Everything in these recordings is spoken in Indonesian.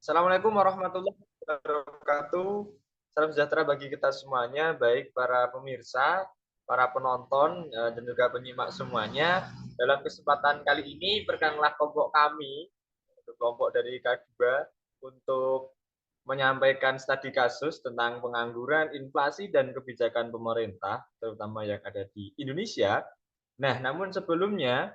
Assalamualaikum warahmatullahi wabarakatuh. Salam sejahtera bagi kita semuanya, baik para pemirsa, para penonton, dan juga penyimak semuanya. Dalam kesempatan kali ini, perkenanlah kelompok kami, kelompok dari K2, untuk menyampaikan studi kasus tentang pengangguran, inflasi, dan kebijakan pemerintah, terutama yang ada di Indonesia. Nah, namun sebelumnya,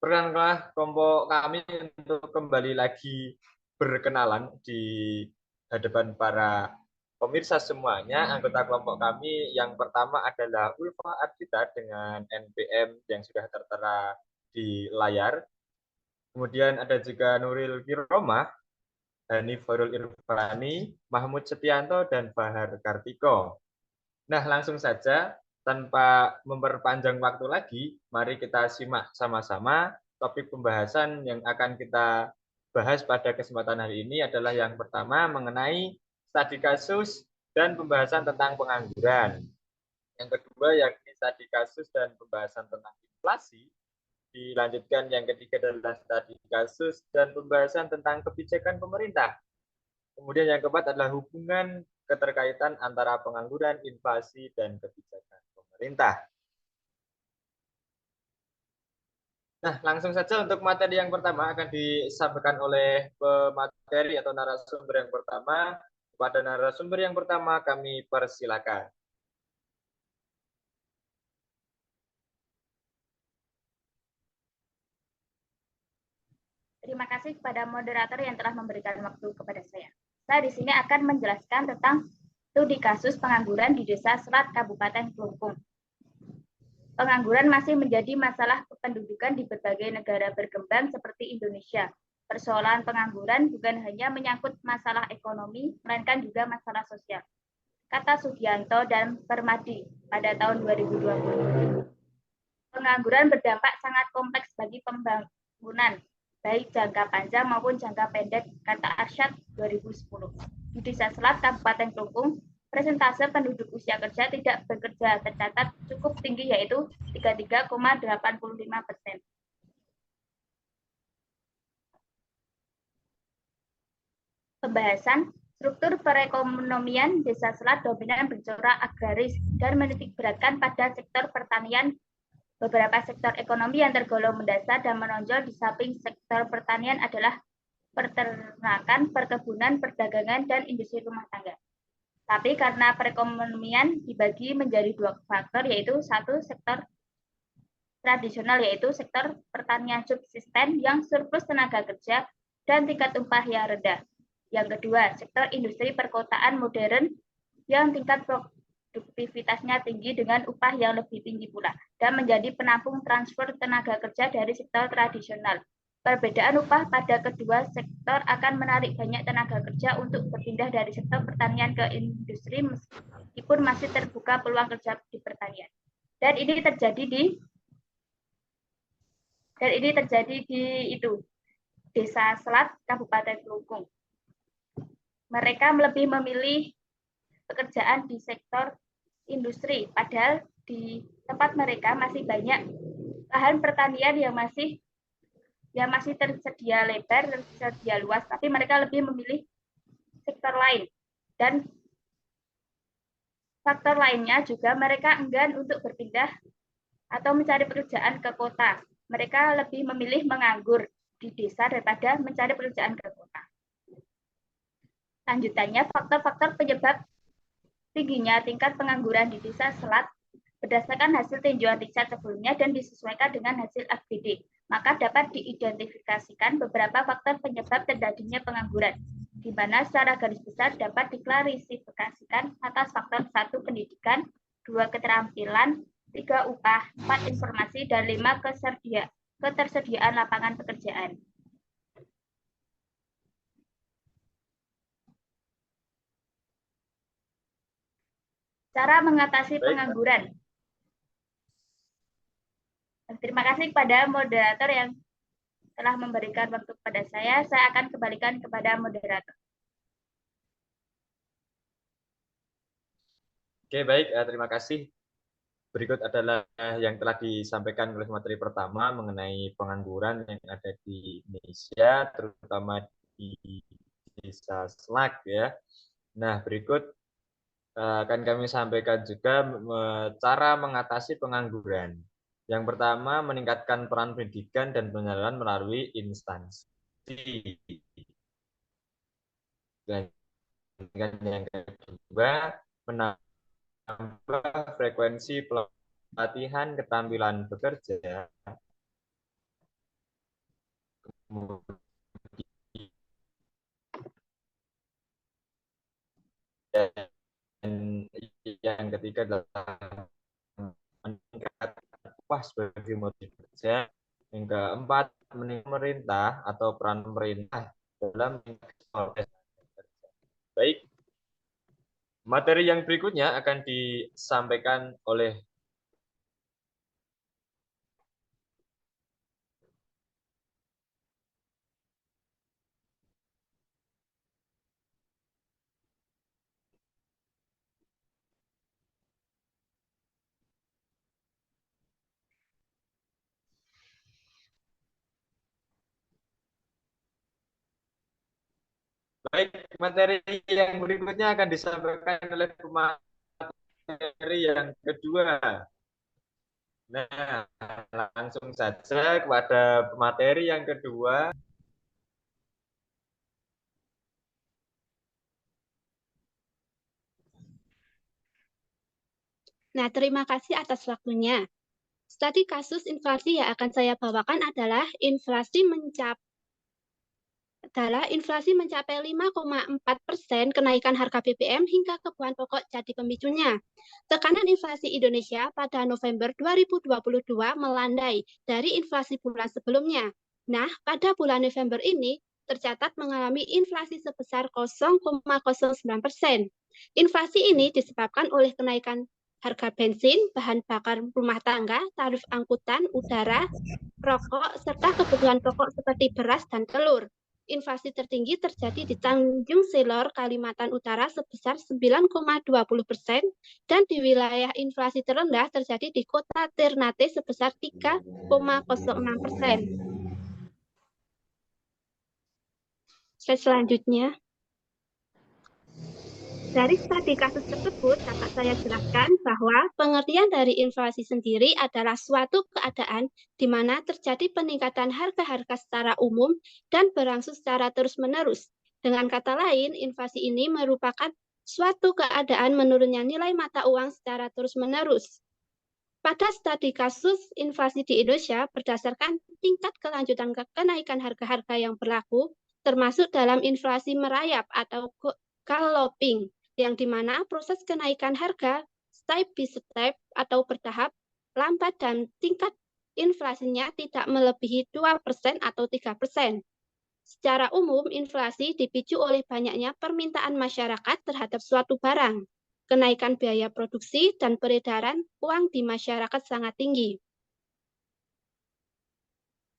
perkenankanlah kelompok kami untuk kembali lagi berkenalan di hadapan para pemirsa semuanya. Anggota kelompok kami yang pertama adalah Ulfa Ardita dengan NPM yang sudah tertera di layar. Kemudian ada juga Nuril Kiromah, Hanif Horul Irfani, Mahmud Setianto, dan Bahar Kartiko. Nah, langsung saja, tanpa memperpanjang waktu lagi, mari kita simak sama-sama topik pembahasan yang akan kita bahas pada kesempatan hari ini adalah yang pertama mengenai studi kasus dan pembahasan tentang pengangguran. Yang kedua yakni studi kasus dan pembahasan tentang inflasi. Dilanjutkan yang ketiga adalah studi kasus dan pembahasan tentang kebijakan pemerintah. Kemudian yang keempat adalah hubungan keterkaitan antara pengangguran, inflasi, dan kebijakan pemerintah. Nah, langsung saja untuk materi yang pertama akan disampaikan oleh pemateri atau narasumber yang pertama. Kepada narasumber yang pertama kami persilakan. Terima kasih kepada moderator yang telah memberikan waktu kepada saya. Saya di sini akan menjelaskan tentang studi kasus pengangguran di Desa Selat, Kabupaten Kelungkung. Pengangguran masih menjadi masalah kependudukan di berbagai negara berkembang seperti Indonesia. Persoalan pengangguran bukan hanya menyangkut masalah ekonomi, melainkan juga masalah sosial. Kata Sugianto dan Permadi pada tahun 2020. Pengangguran berdampak sangat kompleks bagi pembangunan, baik jangka panjang maupun jangka pendek, kata Arsyad 2010. Di Desa Selat, Kabupaten Kelungkung, persentase penduduk usia kerja tidak bekerja tercatat cukup tinggi, yaitu 33,85%. Pembahasan struktur perekonomian Desa Selat dominan bercorak agraris dan menitikberatkan pada sektor pertanian. Beberapa sektor ekonomi yang tergolong mendasar dan menonjol di samping sektor pertanian adalah peternakan, perkebunan, perdagangan, dan industri rumah tangga. Tapi karena perekonomian dibagi menjadi dua faktor, yaitu satu sektor tradisional, yaitu sektor pertanian subsisten yang surplus tenaga kerja dan tingkat upah yang rendah. Yang kedua, sektor industri perkotaan modern yang tingkat produktivitasnya tinggi dengan upah yang lebih tinggi pula, dan menjadi penampung transfer tenaga kerja dari sektor tradisional. Perbedaan upah pada kedua sektor akan menarik banyak tenaga kerja untuk berpindah dari sektor pertanian ke industri meskipun masih terbuka peluang kerja di pertanian. Dan ini terjadi di Desa Selat, Kabupaten Kelungkung. Mereka lebih memilih pekerjaan di sektor industri, padahal di tempat mereka masih banyak lahan pertanian yang masih tersedia lebar, tersedia luas, tapi mereka lebih memilih sektor lain. Dan faktor lainnya juga mereka enggan untuk berpindah atau mencari pekerjaan ke kota. Mereka lebih memilih menganggur di desa daripada mencari pekerjaan ke kota. Lanjutannya, faktor-faktor penyebab tingginya tingkat pengangguran di Desa Selat berdasarkan hasil tinjauan riset sebelumnya dan disesuaikan dengan hasil FGD, maka dapat diidentifikasikan beberapa faktor penyebab terjadinya pengangguran, di mana secara garis besar dapat diklasifikasikan atas faktor 1 pendidikan, 2 keterampilan, 3 upah, 4 informasi, dan 5 ketersediaan lapangan pekerjaan. Cara mengatasi pengangguran. Terima kasih kepada moderator yang telah memberikan waktu kepada saya. Saya akan kembalikan kepada moderator. Oke, baik. Terima kasih. Berikut adalah yang telah disampaikan oleh materi pertama mengenai pengangguran yang ada di Indonesia, terutama di bisa Slack ya. Nah, berikut akan kami sampaikan juga cara mengatasi pengangguran. Yang pertama, meningkatkan peran pendidikan dan pengenalan melalui instansi. Dan yang kedua, menambah frekuensi pelatihan keterampilan bekerja. Kemudian yang ketiga adalah meningkatkan upah sebagai motif kerja. Yang keempat, pemerintah atau peran pemerintah dalam baik. Materi yang berikutnya akan disampaikan oleh materi yang berikutnya akan disampaikan oleh materi yang kedua. Nah, langsung saja kepada materi yang kedua. Nah, terima kasih atas waktunya. Studi kasus inflasi yang akan saya bawakan adalah inflasi mencapai 5,4% kenaikan harga BBM hingga kebutuhan pokok jadi pemicunya. Tekanan inflasi Indonesia pada November 2022 melandai dari inflasi bulan sebelumnya. Nah, pada bulan November ini tercatat mengalami inflasi sebesar 0,09%. Inflasi ini disebabkan oleh kenaikan harga bensin, bahan bakar rumah tangga, tarif angkutan udara, rokok, serta kebutuhan pokok seperti beras dan telur. Inflasi tertinggi terjadi di Tanjung Selor, Kalimantan Utara sebesar 9,20% dan di wilayah inflasi terendah terjadi di Kota Ternate sebesar 3,06%. Slide selanjutnya. Dari studi kasus tersebut dapat saya jelaskan bahwa pengertian dari inflasi sendiri adalah suatu keadaan di mana terjadi peningkatan harga-harga secara umum dan berlangsung secara terus-menerus. Dengan kata lain, inflasi ini merupakan suatu keadaan menurunnya nilai mata uang secara terus-menerus. Pada studi kasus inflasi di Indonesia berdasarkan tingkat kelanjutan kenaikan harga-harga yang berlaku, termasuk dalam inflasi merayap atau galloping, yang dimana proses kenaikan harga step by step atau bertahap, lambat dan tingkat inflasinya tidak melebihi 2% atau 3%. Secara umum, inflasi dipicu oleh banyaknya permintaan masyarakat terhadap suatu barang. Kenaikan biaya produksi dan peredaran uang di masyarakat sangat tinggi.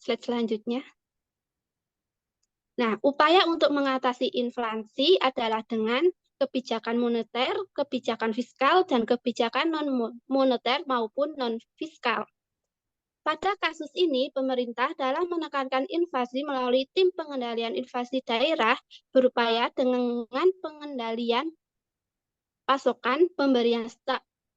Slide selanjutnya. Nah, upaya untuk mengatasi inflasi adalah dengan kebijakan moneter, kebijakan fiskal, dan kebijakan non-moneter maupun non-fiskal. Pada kasus ini, pemerintah dalam menekankan inflasi melalui tim pengendalian inflasi daerah berupaya dengan pengendalian pasokan, pemberian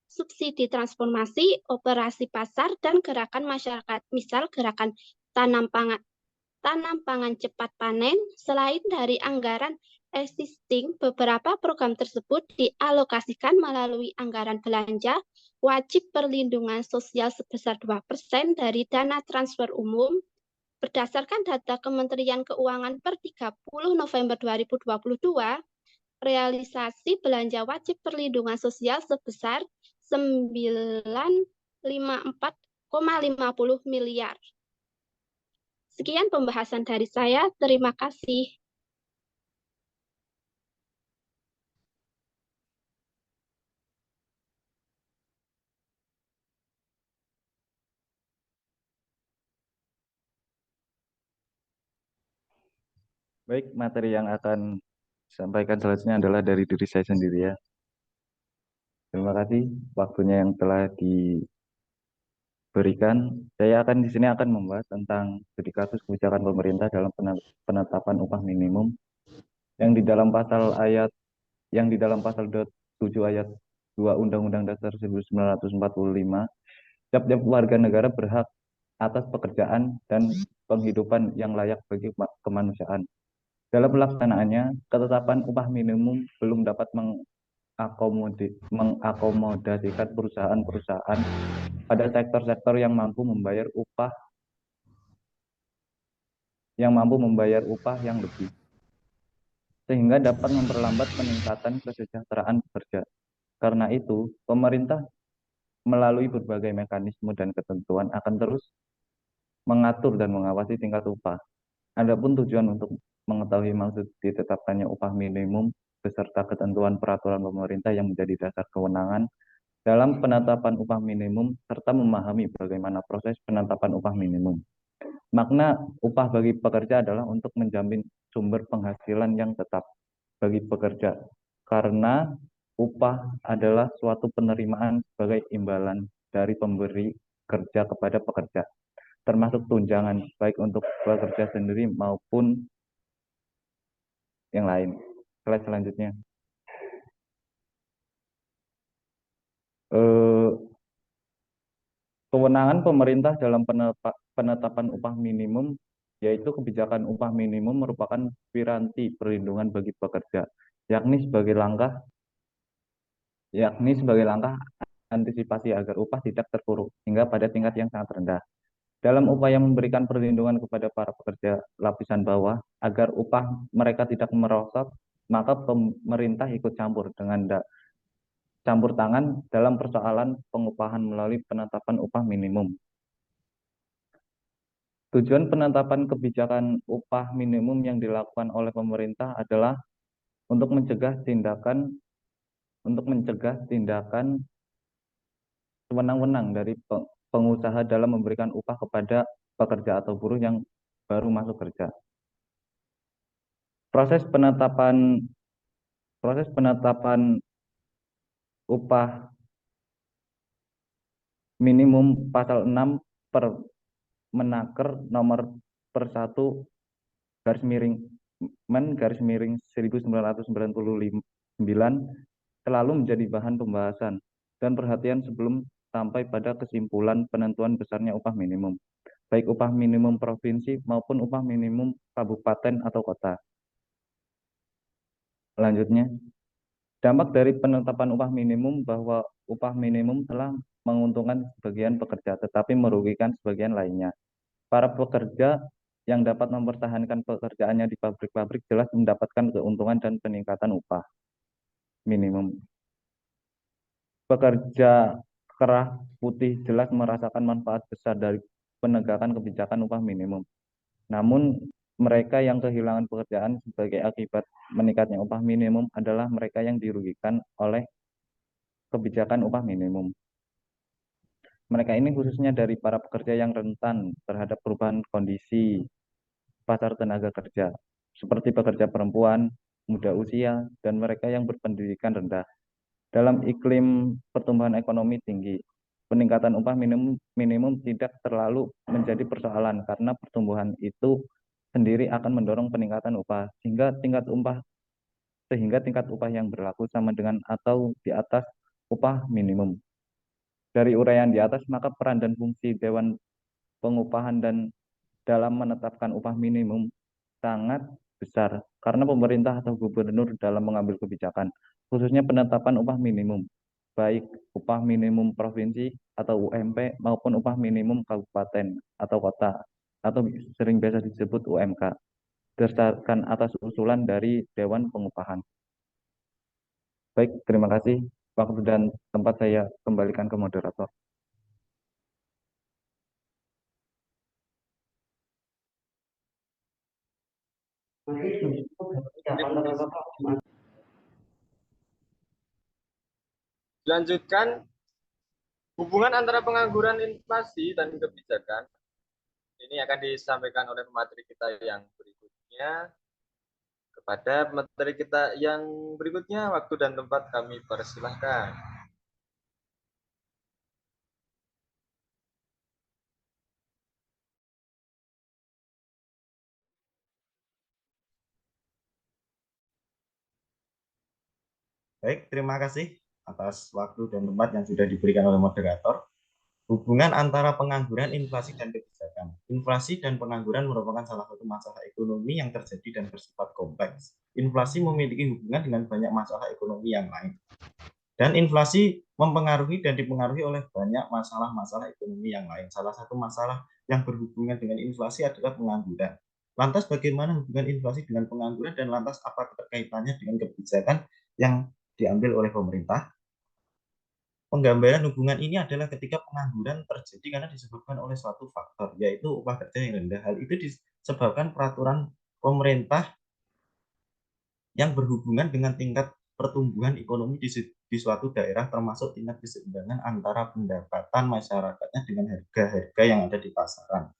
subsidi transformasi, operasi pasar, dan gerakan masyarakat, misal gerakan tanam pangan cepat panen. Selain dari anggaran existing, beberapa program tersebut dialokasikan melalui anggaran belanja wajib perlindungan sosial sebesar 2% dari dana transfer umum. Berdasarkan data Kementerian Keuangan per 30 November 2022, realisasi belanja wajib perlindungan sosial sebesar 954,50 miliar. Sekian pembahasan dari saya. Terima kasih. Baik, materi yang akan disampaikan selanjutnya adalah dari diri saya sendiri ya. Terima kasih waktunya yang telah diberikan. Saya akan di sini akan membahas tentang studi kasus kebijakan pemerintah dalam penetapan upah minimum yang di dalam pasal 7 ayat 2 Undang-Undang Dasar 1945, tiap-tiap warga negara berhak atas pekerjaan dan penghidupan yang layak bagi kemanusiaan. Dalam pelaksanaannya, ketetapan upah minimum belum dapat mengakomodasikan perusahaan-perusahaan pada sektor-sektor yang mampu membayar upah yang lebih, sehingga dapat memperlambat peningkatan kesejahteraan pekerja. Karena itu, pemerintah melalui berbagai mekanisme dan ketentuan akan terus mengatur dan mengawasi tingkat upah. Adapun tujuan untuk mengetahui maksud ditetapkannya upah minimum beserta ketentuan peraturan pemerintah yang menjadi dasar kewenangan dalam penetapan upah minimum serta memahami bagaimana proses penetapan upah minimum. Makna upah bagi pekerja adalah untuk menjamin sumber penghasilan yang tetap bagi pekerja, karena upah adalah suatu penerimaan sebagai imbalan dari pemberi kerja kepada pekerja, termasuk tunjangan baik untuk pekerja sendiri maupun yang lain. Slide selanjutnya. Kewenangan pemerintah dalam penetapan upah minimum, yaitu kebijakan upah minimum merupakan piranti perlindungan bagi pekerja, yakni sebagai langkah antisipasi agar upah tidak terpuruk hingga pada tingkat yang sangat rendah. Dalam upaya memberikan perlindungan kepada para pekerja lapisan bawah agar upah mereka tidak merosot, maka pemerintah ikut campur campur tangan dalam persoalan pengupahan melalui penetapan upah minimum. Tujuan penetapan kebijakan upah minimum yang dilakukan oleh pemerintah adalah untuk mencegah tindakan sewenang-wenang dari pengusaha dalam memberikan upah kepada pekerja atau buruh yang baru masuk kerja. Proses penetapan upah minimum pasal 6 Permenaker nomor 1/1999 selalu menjadi bahan pembahasan dan perhatian sebelum sampai pada kesimpulan penentuan besarnya upah minimum, baik upah minimum provinsi maupun upah minimum kabupaten atau kota. Selanjutnya, dampak dari penetapan upah minimum bahwa upah minimum telah menguntungkan sebagian pekerja tetapi merugikan sebagian lainnya. Para pekerja yang dapat mempertahankan pekerjaannya di pabrik-pabrik jelas mendapatkan keuntungan dan peningkatan upah minimum. Pekerja kerah putih jelas merasakan manfaat besar dari penegakan kebijakan upah minimum. Namun, mereka yang kehilangan pekerjaan sebagai akibat meningkatnya upah minimum adalah mereka yang dirugikan oleh kebijakan upah minimum. Mereka ini khususnya dari para pekerja yang rentan terhadap perubahan kondisi pasar tenaga kerja, seperti pekerja perempuan, muda usia, dan mereka yang berpendidikan rendah. Dalam iklim pertumbuhan ekonomi tinggi, peningkatan upah minimum tidak terlalu menjadi persoalan karena pertumbuhan itu sendiri akan mendorong peningkatan upah sehingga tingkat upah yang berlaku sama dengan atau di atas upah minimum. Dari uraian di atas, maka peran dan fungsi Dewan Pengupahan dan dalam menetapkan upah minimum sangat besar karena pemerintah atau gubernur dalam mengambil kebijakan, khususnya penetapan upah minimum, baik upah minimum provinsi atau UMP maupun upah minimum kabupaten atau kota atau sering biasa disebut UMK, berdasarkan atas usulan dari Dewan Pengupahan. Baik, terima kasih. Waktu dan tempat saya kembalikan ke moderator. Dilanjutkan, hubungan antara pengangguran, inflasi, dan kebijakan. Ini akan disampaikan oleh pemateri kita yang berikutnya. Kepada pemateri kita yang berikutnya, waktu dan tempat kami persilahkan. Baik, terima kasih atas waktu dan tempat yang sudah diberikan oleh moderator. Hubungan antara pengangguran, inflasi, dan kebijakan. Inflasi dan pengangguran merupakan salah satu masalah ekonomi yang terjadi dan bersifat kompleks. Inflasi memiliki hubungan dengan banyak masalah ekonomi yang lain. Dan inflasi mempengaruhi dan dipengaruhi oleh banyak masalah-masalah ekonomi yang lain. Salah satu masalah yang berhubungan dengan inflasi adalah pengangguran. Lantas bagaimana hubungan inflasi dengan pengangguran dan lantas apa keterkaitannya dengan kebijakan yang diambil oleh pemerintah? Penggambaran hubungan ini adalah ketika pengangguran terjadi karena disebabkan oleh suatu faktor, yaitu upah kerja yang rendah. Hal itu disebabkan peraturan pemerintah yang berhubungan dengan tingkat pertumbuhan ekonomi di suatu daerah, termasuk tingkat keseimbangan antara pendapatan masyarakatnya dengan harga-harga yang ada di pasaran.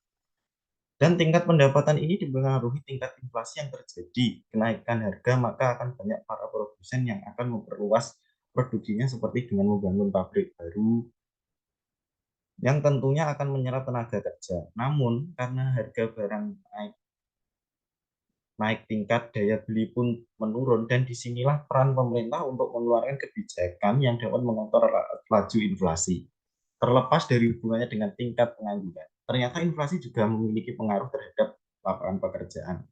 Dan tingkat pendapatan ini dipengaruhi tingkat inflasi yang terjadi. Kenaikan harga maka akan banyak para produsen yang akan memperluas produksinya seperti dengan membangun pabrik baru, yang tentunya akan menyerap tenaga kerja. Namun, karena harga barang naik tingkat, daya beli pun menurun, dan disinilah peran pemerintah untuk mengeluarkan kebijakan yang dapat mengontrol laju inflasi. Terlepas dari hubungannya dengan tingkat pengangguran, ternyata inflasi juga memiliki pengaruh terhadap lapangan pekerjaan.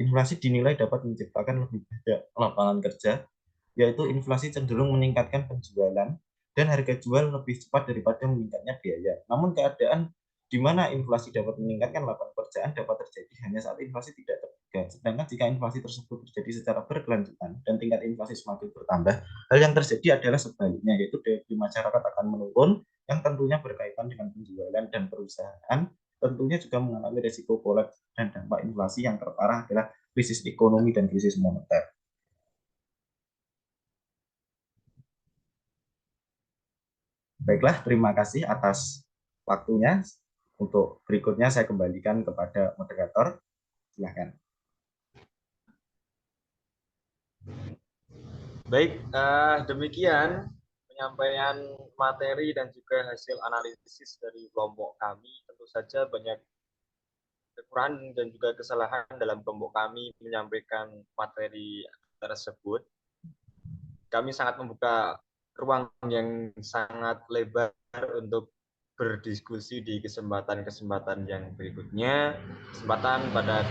Inflasi dinilai dapat menciptakan lebih banyak lapangan kerja, yaitu inflasi cenderung meningkatkan penjualan dan harga jual lebih cepat daripada meningkatnya biaya. Namun keadaan di mana inflasi dapat meningkatkan lapangan pekerjaan dapat terjadi hanya saat inflasi tidak terjaga. Sedangkan jika inflasi tersebut terjadi secara berkelanjutan dan tingkat inflasi semakin bertambah, hal yang terjadi adalah sebaliknya, yaitu daya beli masyarakat akan menurun, yang tentunya berkaitan dengan penjualan, dan perusahaan tentunya juga mengalami risiko kolaps, dan dampak inflasi yang terparah adalah krisis ekonomi dan krisis moneter. Baiklah, terima kasih atas waktunya. Untuk berikutnya saya kembalikan kepada moderator. Silakan. Baik, demikian penyampaian materi dan juga hasil analisis dari kelompok kami. Tentu saja banyak kekurangan dan juga kesalahan dalam kelompok kami menyampaikan materi tersebut. Kami sangat membuka ruang yang sangat lebar untuk berdiskusi di kesempatan-kesempatan yang berikutnya. Kesempatan pada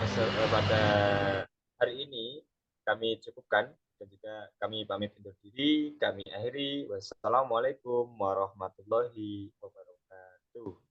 hari ini kami cukupkan dan juga kami pamit undur diri. Kami akhiri. Wassalamualaikum warahmatullahi wabarakatuh.